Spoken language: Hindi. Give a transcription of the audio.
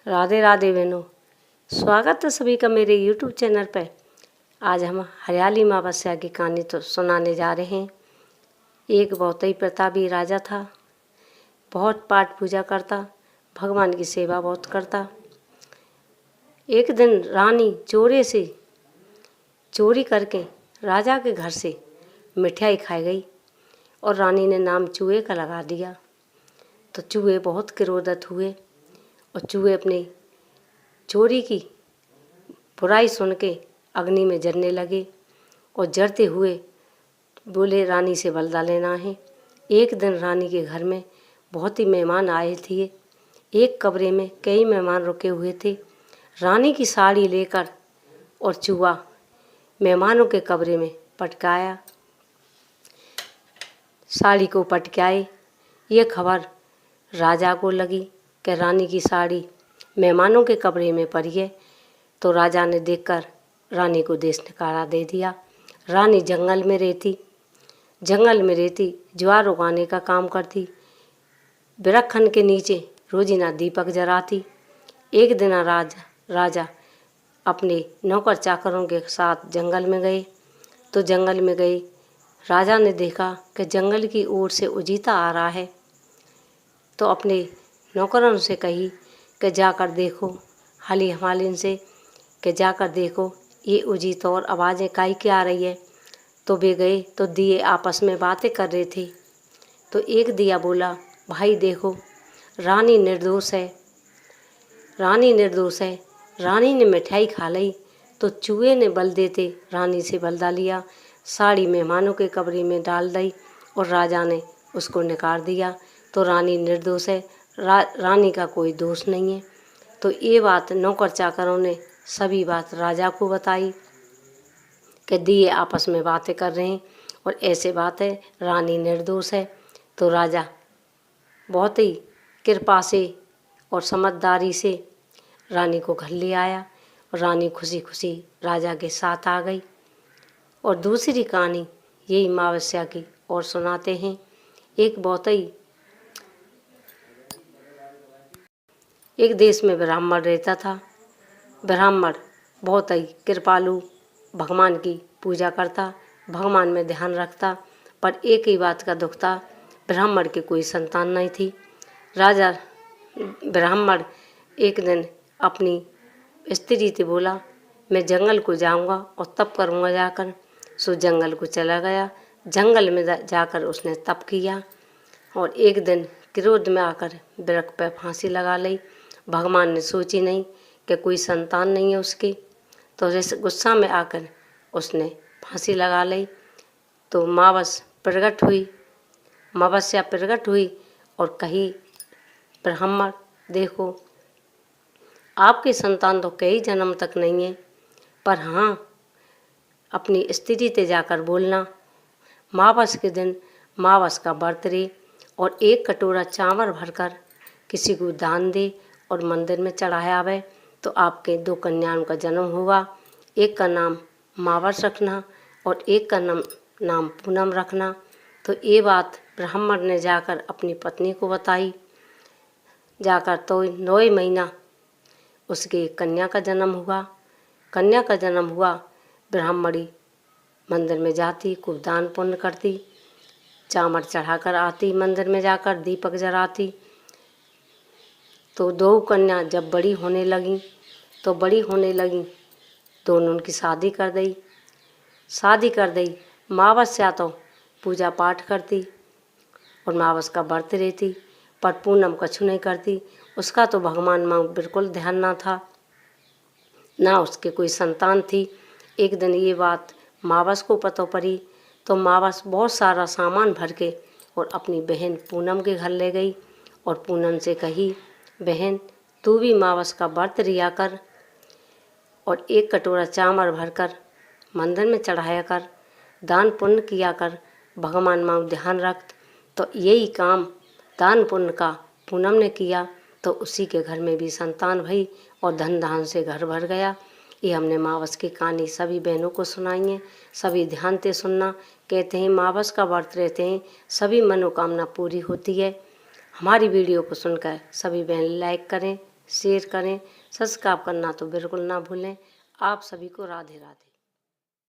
राधे राधे बहनों, स्वागत है सभी का मेरे YouTube चैनल पर। आज हम हरियाली अमावस्या की कहानी तो सुनाने जा रहे हैं। एक बहुत ही प्रतापी राजा था। बहुत पाठ पूजा करता, भगवान की सेवा बहुत करता। एक दिन रानी चोरी करके राजा के घर से मिठाई खाई गई और रानी ने नाम चूहे का लगा दिया। तो चूहे बहुत क्रोधित हुए और चूहे अपनी चोरी की बुराई सुन के अग्नि में जलने लगे और जलते हुए बोले रानी से बदला लेना है। एक दिन रानी के घर में बहुत ही मेहमान आए थे। एक कमरे में कई मेहमान रुके हुए थे। रानी की साड़ी लेकर और चूहा मेहमानों के कमरे में पटकाया। साड़ी को पटकाए। ये खबर राजा को लगी कि रानी की साड़ी मेहमानों के कमरे में पड़ी है। तो राजा ने देखकर रानी को देश निकाला दे दिया। रानी जंगल में रहती, ज्वार उगाने का काम करती, वृक्षन के नीचे रोजीना दीपक जलाती। एक दिन राजा अपने नौकर चाकरों के साथ जंगल में गए। तो जंगल में गए राजा ने देखा कि जंगल की ओर से उजीता आ रहा है। तो अपने नौकरों से कही कि जाकर देखो, हाली हमालिन से कि जाकर देखो ये उजीत और आवाज़ें काई की आ रही है। तो वे गए तो दिए आपस में बातें कर रहे थे। तो एक दिया बोला, भाई देखो रानी निर्दोष है, रानी ने मिठाई खा ली। तो चूहे ने बल देते रानी से बदला लिया, साड़ी मेहमानों के कमरे में डाल दी और राजा ने उसको निकाल दिया। तो रानी निर्दोष है, रानी का कोई दोष नहीं है। तो ये बात नौकर चाकरों ने सभी बात राजा को बताई कि दिए आपस में बातें कर रहे हैं और ऐसे बात है, रानी निर्दोष है। तो राजा बहुत ही कृपा से और समझदारी से रानी को घर ले आया और रानी खुशी खुशी राजा के साथ आ गई। और दूसरी कहानी यही अमावस्या की और सुनाते हैं। एक देश में ब्राह्मण रहता था। ब्राह्मण बहुत ही कृपालु, भगवान की पूजा करता, भगवान में ध्यान रखता। पर एक ही बात का दुख था, ब्राह्मण की कोई संतान नहीं थी। राजा ब्राह्मण एक दिन अपनी स्त्री से बोला, मैं जंगल को जाऊंगा और तप करूंगा जाकर। सो जंगल को चला गया। जंगल में जाकर उसने तप किया और एक दिन क्रोध में आकर वृक्ष पर फांसी लगा ली। भगवान ने सोची नहीं कि कोई संतान नहीं है उसकी। तो जैसे गुस्सा में आकर उसने फांसी लगा ली। तो अमावस्या प्रकट हुई और कही, ब्राह्मण देखो आपकी संतान तो कई जन्म तक नहीं है, पर हाँ अपनी स्त्री से जाकर बोलना अमावस के दिन अमावस का व्रत रहे और एक कटोरा चावल भरकर किसी को दान दे और मंदिर में चढ़ाया आवे तो आपके 2 कन्याओं का जन्म होगा। एक का नाम अमावस रखना और एक का नाम पूनम रखना। तो ये बात ब्राह्मण ने जाकर अपनी पत्नी को बताई। जाकर तो 9 महीना उसके कन्या का जन्म हुआ। ब्राह्मणी मंदिर में जाती, खूब दान पुण्य करती, चावल चढ़ाकर आती, मंदिर में जाकर दीपक जलाती। तो 2 कन्या जब बड़ी होने लगी दोनों उनकी शादी कर दी। अमावस्या तो पूजा पाठ करती और अमावस का व्रत रहती, पर पूनम कछु नहीं करती। उसका तो भगवान में बिल्कुल ध्यान ना था, ना उसके कोई संतान थी। एक दिन ये बात अमावस को पता पड़ी। तो अमावस बहुत सारा सामान भर के और अपनी बहन पूनम के घर ले गई और पूनम से कही, बहन तू भी अमावस का व्रत रिया कर और 1 कटोरा चावल भरकर मंदिर में चढ़ाया कर, दान पुण्य किया कर, भगवान में ध्यान रख। तो यही काम दान पुण्य का पूनम ने किया तो उसी के घर में भी संतान भई और धन धान से घर भर गया। ये हमने अमावस की कहानी सभी बहनों को सुनाई है। सभी ध्यान से सुनना। कहते हैं अमावस का व्रत रहते हैं सभी मनोकामना पूरी होती है। हमारी वीडियो को सुनकर सभी बहन लाइक करें, शेयर करें, सब्सक्राइब करना तो बिल्कुल ना भूलें। आप सभी को राधे राधे।